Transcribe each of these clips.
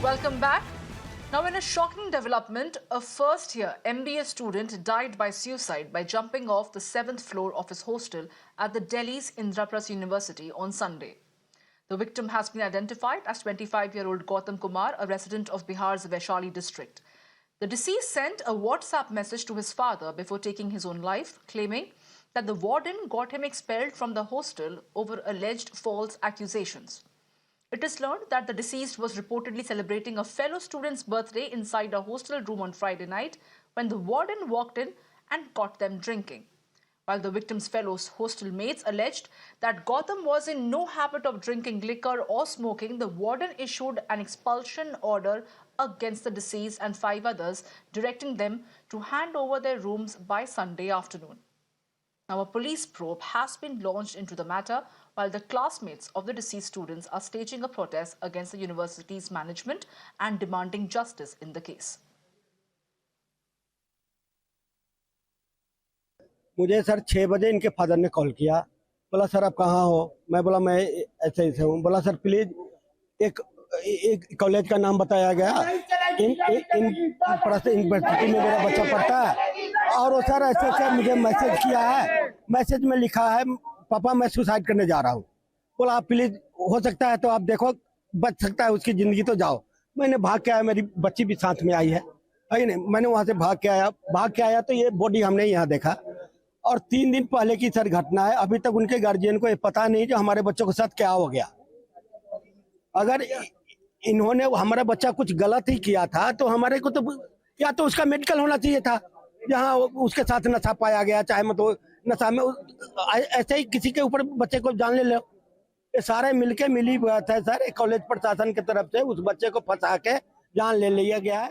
Welcome back. Now, in a shocking development, a first-year MBA student died by suicide by jumping off the 7th floor of his hostel at the Delhi's Indraprasth University on Sunday. The victim has been identified as 25-year-old Gautam Kumar, a resident of Bihar's Vaishali district. The deceased sent a WhatsApp message to his father before taking his own life, claiming that the warden got him expelled from the hostel over alleged false accusations. It is learned that the deceased was reportedly celebrating a fellow student's birthday inside a hostel room on Friday night when the warden walked in and caught them drinking. While the victim's fellow hostel mates alleged that Gautam was in no habit of drinking liquor or smoking, the warden issued an expulsion order against the deceased and 5 others, directing them to hand over their rooms by Sunday afternoon. Now, a police probe has been launched into the matter, while the classmates of the deceased students are staging a protest against the university's management and demanding justice in the case. मुझे sir 6 बजे इनके father ने call किया, बोला sir आप कहाँ हो? मैं बोला मैं ऐसे ऐसे हूँ। बोला सर प्लीज एक कॉलेज का नाम बताया गया, इन यूनिवर्सिटी में मेरा बच्चा पढ़ता है और वो सर ऐसे ऐसे मुझे मैसेज किया है, मैसेज में लिखा है पापा मैं सुसाइड करने जा रहा हूँ। बोला आप प्लीज हो सकता है तो आप देखो, बच सकता है उसकी जिंदगी तो जाओ। मैंने भाग के आया, मेरी बच्ची भी साथ में आई है नहीं, मैंने वहाँ से भाग के आया तो ये बॉडी हमने यहाँ देखा और 3 दिन पहले की सर घटना है। अभी तक उनके गार्जियन को ये पता नहीं कि हमारे बच्चों के साथ क्या हो गया। अगर इन्होंने हमारा बच्चा कुछ गलत ही किया था तो हमारे को तो या तो उसका मेडिकल होना चाहिए था, जहाँ उसके साथ नशा पाया गया, चाहे मतलब नशा में ऐसे ही किसी के ऊपर बच्चे को जान ले लो। ये सारे मिलके मिली बात है सर, कॉलेज प्रशासन की तरफ से उस बच्चे को फंसा के जान ले लिया गया है।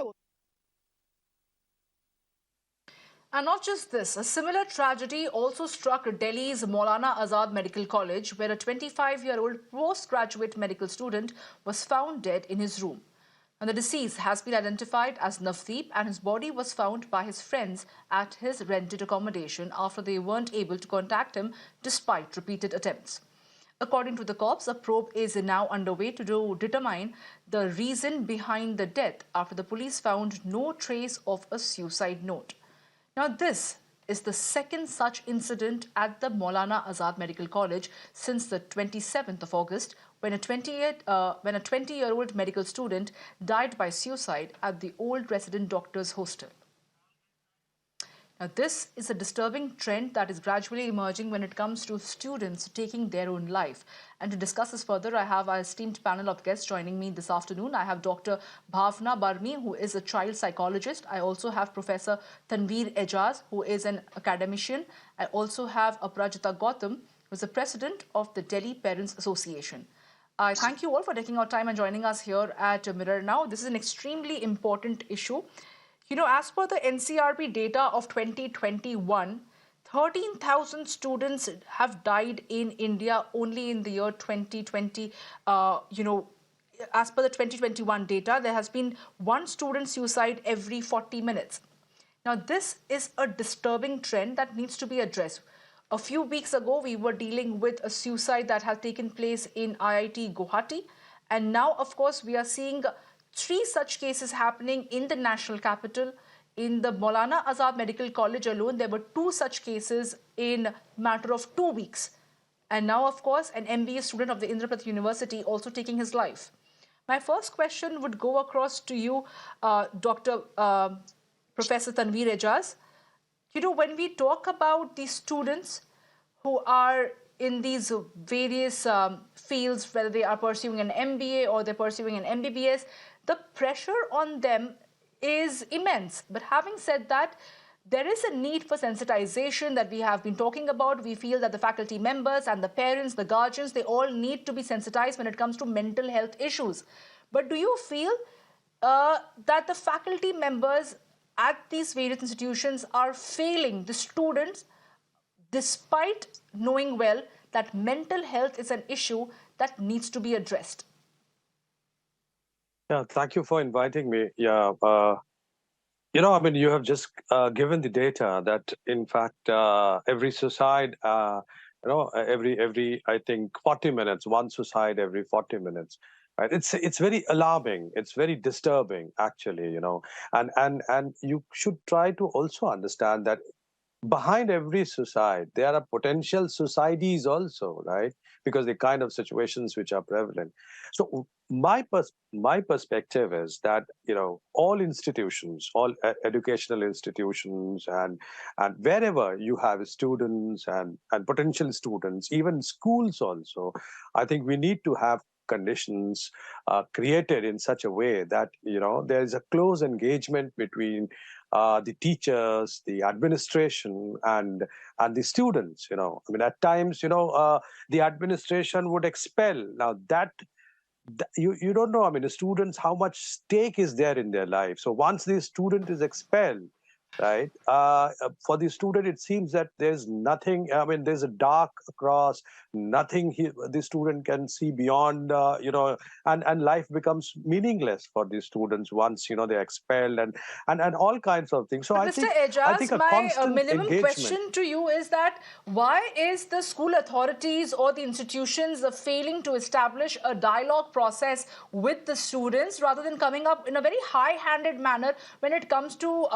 And not just this, a similar tragedy also struck Delhi's Maulana Azad Medical College, where a 25-year-old postgraduate medical student was found dead in his room. And the deceased has been identified as Navdeep, and his body was found by his friends at his rented accommodation after they weren't able to contact him despite repeated attempts. According to the cops, a probe is now underway to determine the reason behind the death after the police found no trace of a suicide note. Now, this is the second such incident at the Maulana Azad Medical College since the 27th of August, when a 20-year-old medical student died by suicide at the old resident doctor's hostel. Now, this is a disturbing trend that is gradually emerging when it comes to students taking their own life. And to discuss this further, I have our esteemed panel of guests joining me this afternoon. I have Dr. Bhavna Barmi, who is a child psychologist. I also have Professor Tanveer Ejaz, who is an academician. I also have Aprajita Gautam, who is the president of the Delhi Parents Association. I thank you all for taking our time and joining us here at Mirror Now. This is an extremely important issue. You know, as per the NCRP data of 2021, 13,000 students have died in India only in the year 2020. As per the 2021 data, there has been 1 student suicide every 40 minutes. Now, this is a disturbing trend that needs to be addressed. A few weeks ago, we were dealing with a suicide that has taken place in IIT Guwahati. And now, of course, we are seeing 3 such cases happening in the national capital. In the Maulana Azad Medical College alone, there were 2 such cases in a matter of 2 weeks. And now, of course, an MBA student of the Indraprasth University also taking his life. My first question would go across to you, Dr. Professor Tanveer Ejaz. You know, when we talk about these students who are in these various fields, whether they are pursuing an MBA or they're pursuing an MBBS, the pressure on them is immense. But having said that, there is a need for sensitization that we have been talking about. We feel that the faculty members and the parents, the guardians, they all need to be sensitized when it comes to mental health issues. But do you feel that the faculty members at these various institutions are failing the students despite knowing well that mental health is an issue that needs to be addressed? Yeah, thank you for inviting me. Yeah, I mean, you have just given the data that, in fact, every suicide, every I think 40 minutes, 1 suicide every 40 minutes. Right? It's very alarming. It's very disturbing, actually. And you should try to also understand that behind every suicide there are potential suicides also, right? Because the kind of situations which are prevalent. So my perspective is that all institutions, all educational institutions, and wherever you have students and potential students, even schools also, I think we need to have conditions created in such a way that there is a close engagement between the teachers, the administration, and the students. I mean, at times, the administration would expel. Now you don't know. I mean, the students, how much stake is there in their life. So once the student is expelled, right? For the student, it seems that there's nothing. I mean, there's a dark across, nothing the student can see beyond. And life becomes meaningless for the students once they're expelled and all kinds of things. So But I Mr. think Ejaz, a my constant minimum engagement. question to you is that why is the school authorities or the institutions failing to establish a dialogue process with the students rather than coming up in a very high-handed manner when it comes to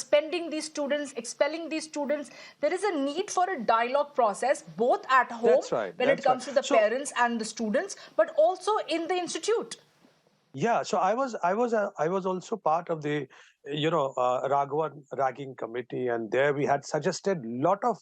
suspending these students, expelling these students? There is a need for a dialogue process both at home That's right. when it That's right. comes to the So parents and the students, but also in the institute. yeah, so I was also part of the Raghavan ragging committee, and there we had suggested lot of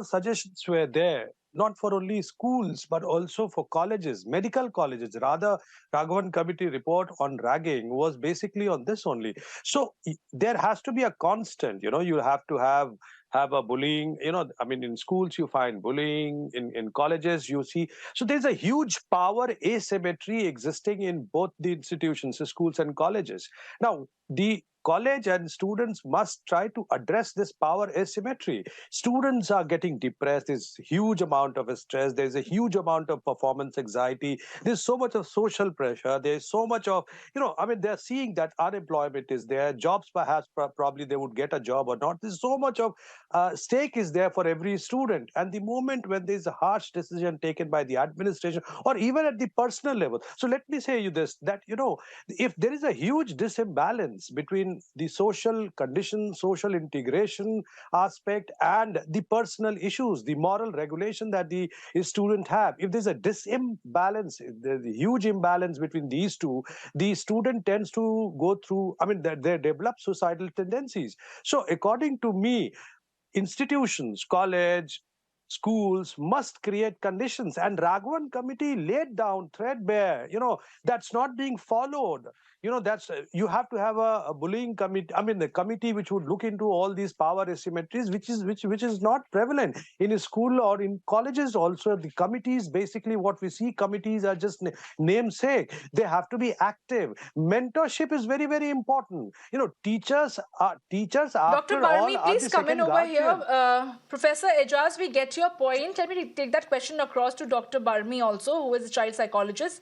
suggestions were there, not for only schools but also for colleges, medical colleges. Rather, Raghavan committee report on ragging was basically on this only. So there has to be a constant. You have to have a bullying. I mean, in schools you find bullying, in colleges you see. So there's a huge power asymmetry existing in both the institutions, the schools and colleges. Now, the college and students must try to address this power asymmetry. Students are getting depressed. There's huge amount of stress. There's a huge amount of performance anxiety. There's so much of social pressure. There's so much of, I mean, they're seeing that unemployment is there. Jobs, perhaps, probably they would get a job or not. There's so much of stake is there for every student. And the moment when there's a harsh decision taken by the administration or even at the personal level. So let me say you this, that, if there is a huge disimbalance between the social condition, social integration aspect and the personal issues, the moral regulation that the student have, if there's a disimbalance, there's a huge imbalance between these two, the student tends to go through, I mean, they develop suicidal tendencies. So according to me, institutions, college, schools must create conditions, and Raghavan committee laid down threadbare. That's not being followed. That's you have to have a bullying committee. I mean, the committee which would look into all these power asymmetries, which is not prevalent in a school or in colleges. Also, the committees, basically, what we see, committees are just namesake. They have to be active. Mentorship is very, very important. Teachers Dr. after all Barmi, are please the come in second over here. guardian. Professor Ejaz, we get your point. Let me take that question across to Dr. Barmi also, who is a child psychologist.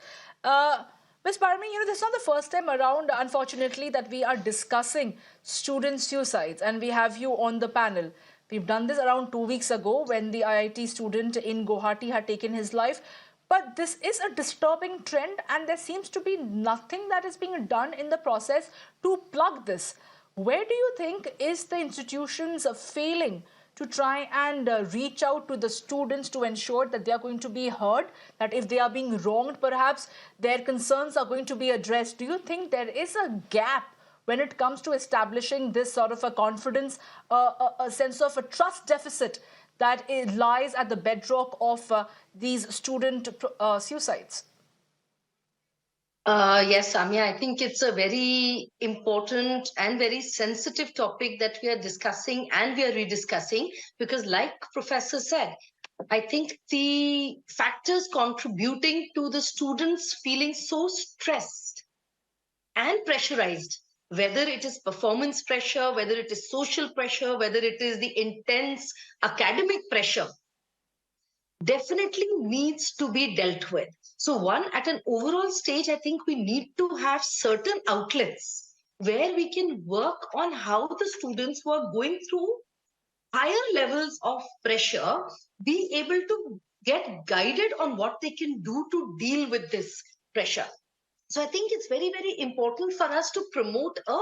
Ms. Barmi, this is not the first time around, unfortunately, that we are discussing student suicides, and we have you on the panel. We've done this around 2 weeks ago when the IIT student in Guwahati had taken his life. But this is a disturbing trend, and there seems to be nothing that is being done in the process to plug this. Where do you think is the institutions failing to try and reach out to the students to ensure that they are going to be heard, that if they are being wronged, perhaps their concerns are going to be addressed? Do you think there is a gap when it comes to establishing this sort of a confidence, a sense of a trust deficit that lies at the bedrock of these student suicides? Yes, Samia, I think it's a very important and very sensitive topic that we are discussing and we are rediscussing because, like Professor said, I think the factors contributing to the students feeling so stressed and pressurized, whether it is performance pressure, whether it is social pressure, whether it is the intense academic pressure, definitely needs to be dealt with. So one, at an overall stage, I think we need to have certain outlets where we can work on how the students who are going through higher levels of pressure be able to get guided on what they can do to deal with this pressure. So I think it's very, very important for us to promote a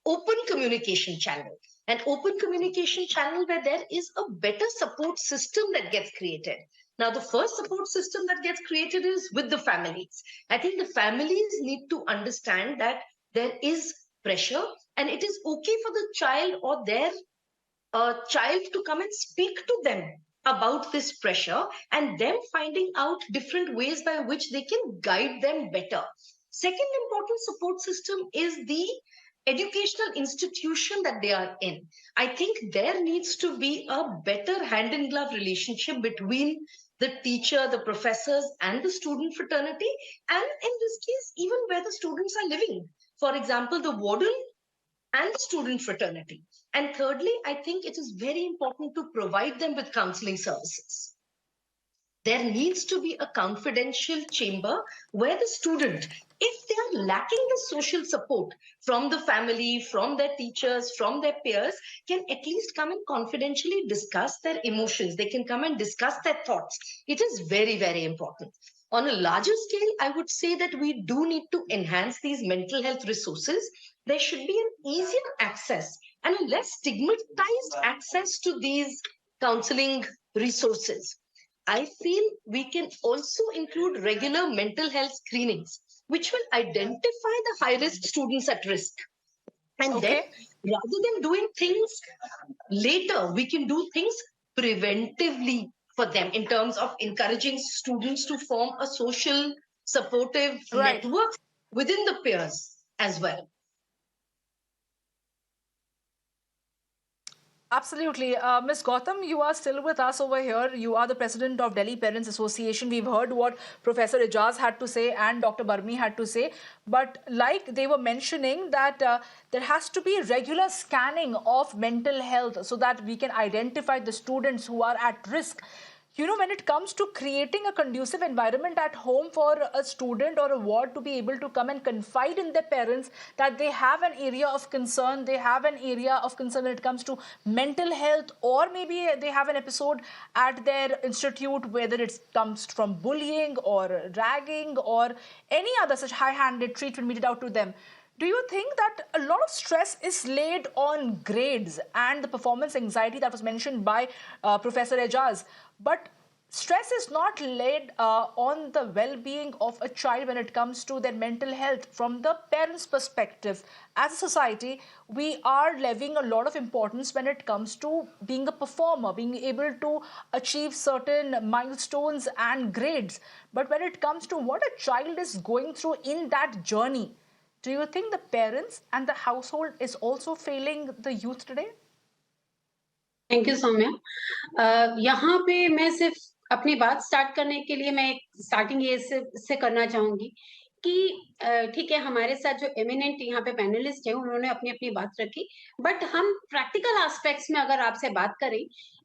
open communication channel, an open communication channel where there is a better support system that gets created. Now, the first support system that gets created is with the families. I think the families need to understand that there is pressure and it is okay for the child or their child to come and speak to them about this pressure and them finding out different ways by which they can guide them better. Second important support system is the educational institution that they are in. I think there needs to be a better hand in glove relationship between the teacher, the professors, and the student fraternity, and in this case, even where the students are living. For example, the warden and the student fraternity. And thirdly, I think it is very important to provide them with counseling services. There needs to be a confidential chamber where the student, if they are lacking the social support from the family, from their teachers, from their peers, can at least come and confidentially discuss their emotions. They can come and discuss their thoughts. It is very, very important. On a larger scale, I would say that we do need to enhance these mental health resources. There should be an easier access and a less stigmatized access to these counseling resources. I feel we can also include regular mental health screenings, which will identify the high risk students at risk. And then, rather than doing things later, we can do things preventively for them in terms of encouraging students to form a social supportive network within the peers as well. Absolutely. Ms. Gautam, you are still with us over here. You are the president of Delhi Parents Association. We've heard what Professor Ijaz had to say and Dr. Barmi had to say. But like they were mentioning that there has to be regular scanning of mental health so that we can identify the students who are at risk. You know, when it comes to creating a conducive environment at home for a student or a ward to be able to come and confide in their parents that they have an area of concern, they have an area of concern when it comes to mental health, or maybe they have an episode at their institute, whether it comes from bullying or ragging or any other such high-handed treatment meted out to them. Do you think that a lot of stress is laid on grades and the performance anxiety that was mentioned by Professor Ejaz? But stress is not laid on the well-being of a child when it comes to their mental health. From the parents' perspective, as a society, we are levying a lot of importance when it comes to being a performer, being able to achieve certain milestones and grades. But when it comes to what a child is going through in that journey, do you think the parents and the household is also failing the youth today? Thank you Saumya. यहाँ पे मैं सिर्फ अपनी बात start करने के लिए मैं स्टार्टिंग ये से करना चाहूंगी कि ठीक है, हमारे साथ जो एमिनेंट यहाँ पे पैनलिस्ट है उन्होंने अपनी अपनी बात रखी, बट हम प्रैक्टिकल एस्पेक्ट्स में अगर आपसे बात करें,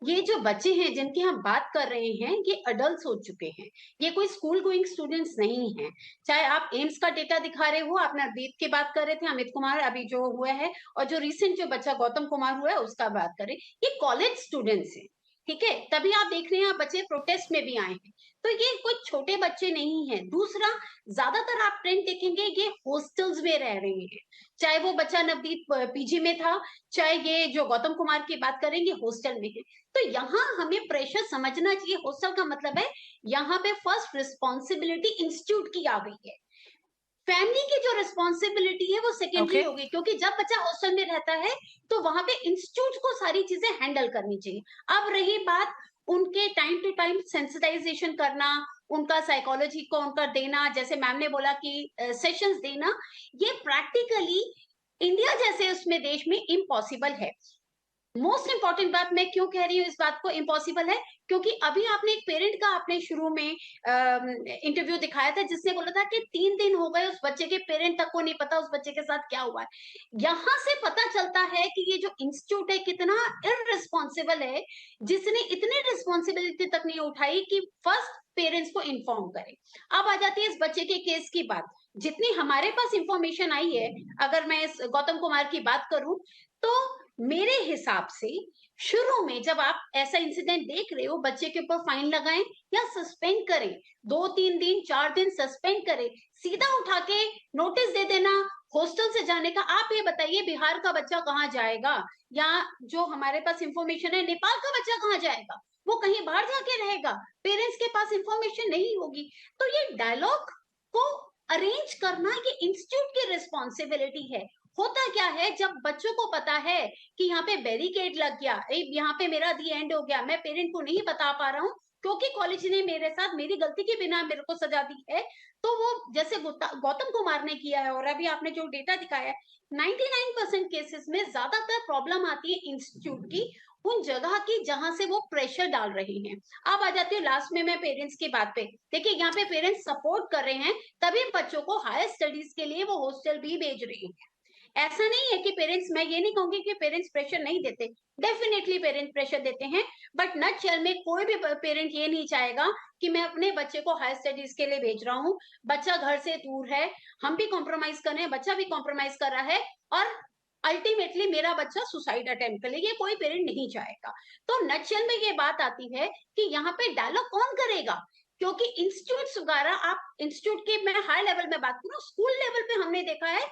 ये जो बच्चे हैं जिनकी हम बात कर रहे हैं ये अडल्ट हो चुके हैं, ये कोई स्कूल गोइंग स्टूडेंट्स नहीं है। चाहे आप एम्स का डेटा दिखा रहे हो, आप नवदीप की बात कर रहे थे, अमित कुमार अभी जो हुआ है, और जो रिसेंट जो बच्चा गौतम कुमार हुआ है उसका बात करें, ये कॉलेज स्टूडेंट्स है, ठीक है। तभी आप देख रहे हैं बच्चे प्रोटेस्ट में भी आए हैं, तो ये कोई छोटे बच्चे नहीं है। दूसरा, ज्यादातर आप ट्रेंड देखेंगे ये हॉस्टल्स में रह रहे हैं, चाहे वो बच्चा नवदीप पीजी में था, चाहे ये जो गौतम कुमार की बात करेंगे हॉस्टल में है। तो यहाँ हमें प्रेशर समझना चाहिए। हॉस्टल का मतलब है यहाँ पे फर्स्ट रिस्पॉन्सिबिलिटी इंस्टीट्यूट की आ गई है, फैमिली की जो रिस्पॉन्सिबिलिटी है वो सेकेंडरी होगी, क्योंकि जब बच्चा हॉस्टल में रहता है तो वहां पे इंस्टीट्यूट को सारी चीजें हैंडल करनी चाहिए। अब रही बात उनके टाइम टू टाइम सेंसिटाइजेशन करना, उनका साइकोलॉजी को उनका देना, जैसे मैम ने बोला कि सेशंस देना, ये प्रैक्टिकली इंडिया जैसे उसमें देश में इम्पॉसिबल है। मोस्ट इंपॉर्टेंट बात मैं क्यों कह रही हूँ इस बात को इम्पॉसिबल है, क्योंकि अभी आपने एक पेरेंट का आपने शुरू में इंटरव्यू दिखाया था जिसने बोला था कि 3 दिन हो गए उस बच्चे के पेरेंट तक को नहीं पता उस बच्चे के साथ क्या हुआ है। यहाँ से पता चलता है कि ये जो इंस्टीट्यूट है कितना इररिस्पॉन्सिबल है, जिसने इतनी रिस्पॉन्सिबिलिटी तक नहीं उठाई कि फर्स्ट पेरेंट्स को इन्फॉर्म करें। अब आ जाती है इस बच्चे के केस की बात। जितनी हमारे पास इंफॉर्मेशन आई है, अगर मैं इस गौतम कुमार की बात करूं, तो मेरे हिसाब से शुरू में जब आप ऐसा इंसिडेंट देख रहे हो, बच्चे के ऊपर फाइन लगाएं या सस्पेंड करें, 2-3 दिन 4 दिन सस्पेंड करें, सीधा उठा के नोटिस दे देना हॉस्टल से जाने का। आप ये बताइए बिहार का बच्चा कहाँ जाएगा, या जो हमारे पास इंफॉर्मेशन है नेपाल का बच्चा कहाँ जाएगा, वो कहीं बाहर जाके रहेगा, पेरेंट्स के पास इंफॉर्मेशन नहीं होगी। तो ये डायलॉग को अरेंज करना ये इंस्टीट्यूट की रिस्पॉन्सिबिलिटी है। होता क्या है, जब बच्चों को पता है कि यहाँ पे बैरिकेड लग गया, यहाँ पे मेरा दी एंड हो गया, मैं पेरेंट को नहीं बता पा रहा हूँ क्योंकि कॉलेज ने मेरे साथ मेरी गलती के बिना मेरे को सजा दी है, तो वो जैसे गौतम कुमार ने किया है और अभी आपने जो डेटा दिखाया है, 99% केसेस में ज्यादातर प्रॉब्लम आती है इंस्टीट्यूट की, उन जगह की जहां से वो प्रेशर डाल रहे हैं। अब आ जाती हूँ लास्ट में मैं पेरेंट्स की बात पे। देखिए यहाँ पे पेरेंट्स सपोर्ट कर रहे हैं, तभी बच्चों को हायर स्टडीज के लिए वो हॉस्टल भी भेज रही है। ऐसा नहीं है कि पेरेंट्स, मैं ये नहीं कहूंगी कि पेरेंट्स प्रेशर नहीं देते, डेफिनेटली पेरेंट्स प्रेशर देते हैं, बट नटशेल में कोई भी पेरेंट ये नहीं चाहेगा कि मैं अपने बच्चे को हायर स्टडीज के लिए भेज रहा हूँ, बच्चा घर से दूर है, हम भी कॉम्प्रोमाइज कर रहे हैं, बच्चा भी कॉम्प्रोमाइज कर रहा है, और अल्टीमेटली मेरा बच्चा सुसाइड अटेम्प्ट कर ले, ये कोई पेरेंट नहीं चाहेगा। तो नटशेल में ये बात आती है कि यहाँ पे डायलॉग कौन करेगा, क्योंकि इंस्टीट्यूट वगैरह, आप इंस्टीट्यूट के, मैं हाई लेवल में बात करूं, स्कूल लेवल पे हमने देखा है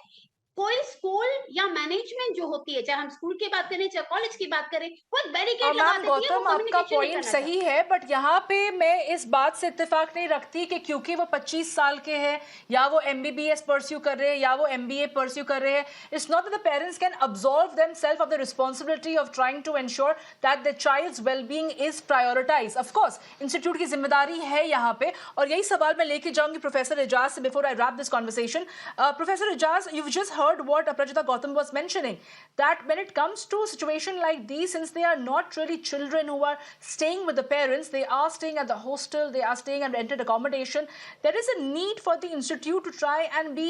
कोई स्कूल या मैनेजमेंट जो होती है, चाहे हम स्कूल की बात करें चाहे कॉलेज की बात करें, वो एक बैरिकेड लगा मैम देती है, वो गौतम, आपका कम्युनिकेशन नहीं पॉइंट करना सही है, बट यहाँ पे मैं इस बात से इत्तेफाक नहीं रखती कि क्योंकि वो 25 साल के हैं या वो MBBS परस्यू कर रहे हैं या वो MBA परस्यू कर रहे हैं, it's not that the parents can absolve themselves of the responsibility of trying to ensure that the child's wellbeing is prioritize. Of course institute की जिम्मेदारी है यहाँ पे, और यही सवाल मैं लेके जाऊंगी प्रोफेसर एजाज से before I wrap this conversation. Professor Ejaz, you've just heard what Aprajita Gautam was mentioning, that when it comes to a situation like these, since they are not really children who are staying with the parents, they are staying at the hostel, they are staying at rented accommodation, there is a need for the institute to try and be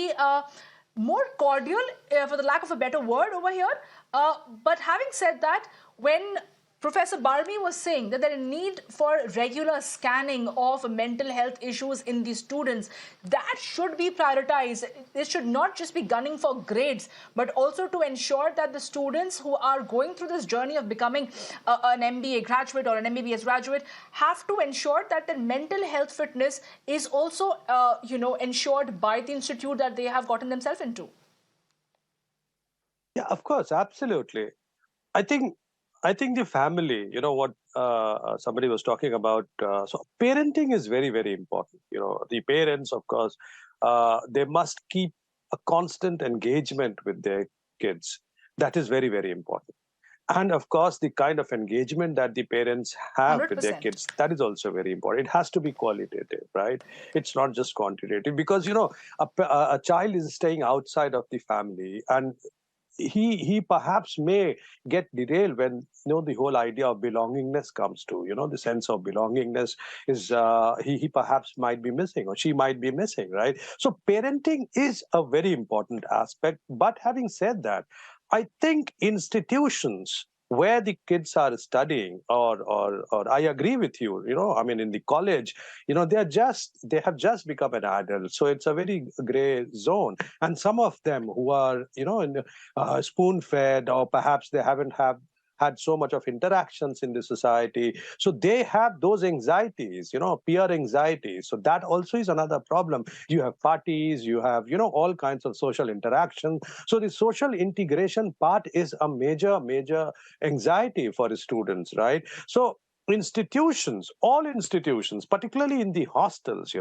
more cordial, for the lack of a better word over here. But having said that, when Professor Barmi was saying that there is a need for regular scanning of mental health issues in the students, that should be prioritized. It should not just be gunning for grades, but also to ensure that the students who are going through this journey of becoming an MBA graduate or an MBBS graduate have to ensure that their mental health fitness is also, ensured by the institute that they have gotten themselves into. Yeah, of course, absolutely. I think the family, what somebody was talking about. So parenting is very, very important. The parents, of course, they must keep a constant engagement with their kids. That is very, very important. And of course, the kind of engagement that the parents have with their 100%. kids, that is also very important. It has to be qualitative, right? It's not just quantitative, because, a child is staying outside of the family, and he perhaps may get derailed when the whole idea of belongingness comes to, the sense of belongingness is he perhaps might be missing, or she might be missing, right? So parenting is a very important aspect. But having said that, I think institutions where the kids are studying, or I agree with you, I mean, in the college, they have just become an adult. So it's a very gray zone. And some of them who are, spoon fed, or perhaps they haven't had so much of interactions in the society. So they have those anxieties, peer anxieties. So that also is another problem. You have parties, you have, all kinds of social interactions. So the social integration part is a major, major anxiety for the students, right? So all institutions, particularly in the hostels,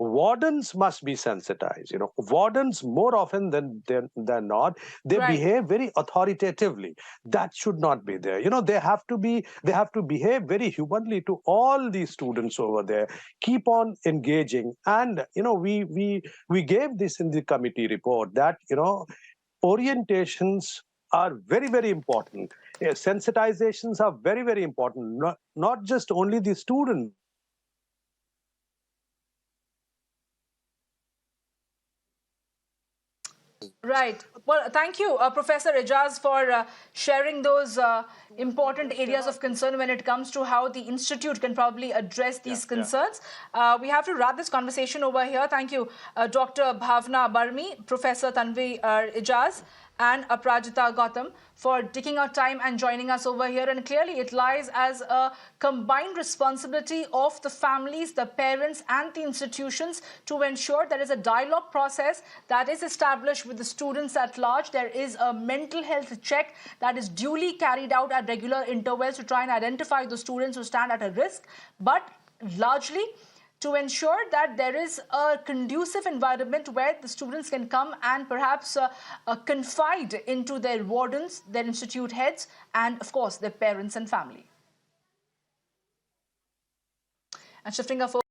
wardens must be sensitized. Wardens, more often than not, they Right. behave very authoritatively. That should not be there. They have to behave very humanly to all the students over there. Keep on engaging. And we gave this in the committee report, that orientations are very, very important. Sensitizations are very, very important. Not just only the student. Right. Well, thank you, Professor Ejaz, for sharing those important areas of concern when it comes to how the institute can probably address these concerns. We have to wrap this conversation over here. Thank you, Dr. Bhavna Barmi, Professor Tanvi Ejaz, and Aprajita Gautam for taking our time and joining us over here. And clearly it lies as a combined responsibility of the families, the parents and the institutions to ensure there is a dialogue process that is established with the students at large. There is a mental health check that is duly carried out at regular intervals to try and identify the students who stand at a risk. But largely, to ensure that there is a conducive environment where the students can come and perhaps confide into their wardens, their institute heads, and of course their parents and family. And shifting our focus